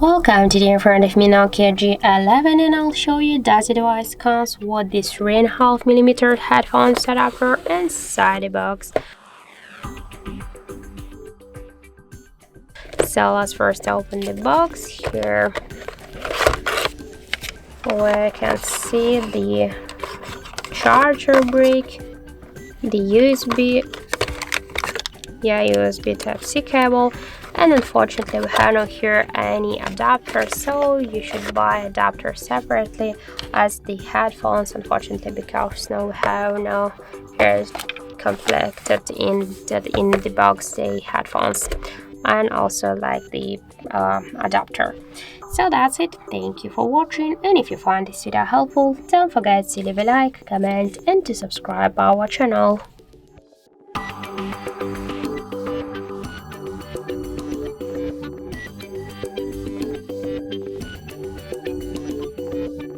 Welcome, today in front of me Nokia G11 and I'll show you that the device comes with this 3.5mm headphones adapter inside the box. So let's first open the box. Here we can see the charger brick, the USB Type-C cable, and unfortunately we have not here any adapter, so you should buy adapter separately as the headphones, unfortunately, because now we have no here complected in the box the headphones and also like the adapter. So that's it. Thank you for watching, and if you find this video helpful, don't forget to leave a like, comment and to subscribe our channel.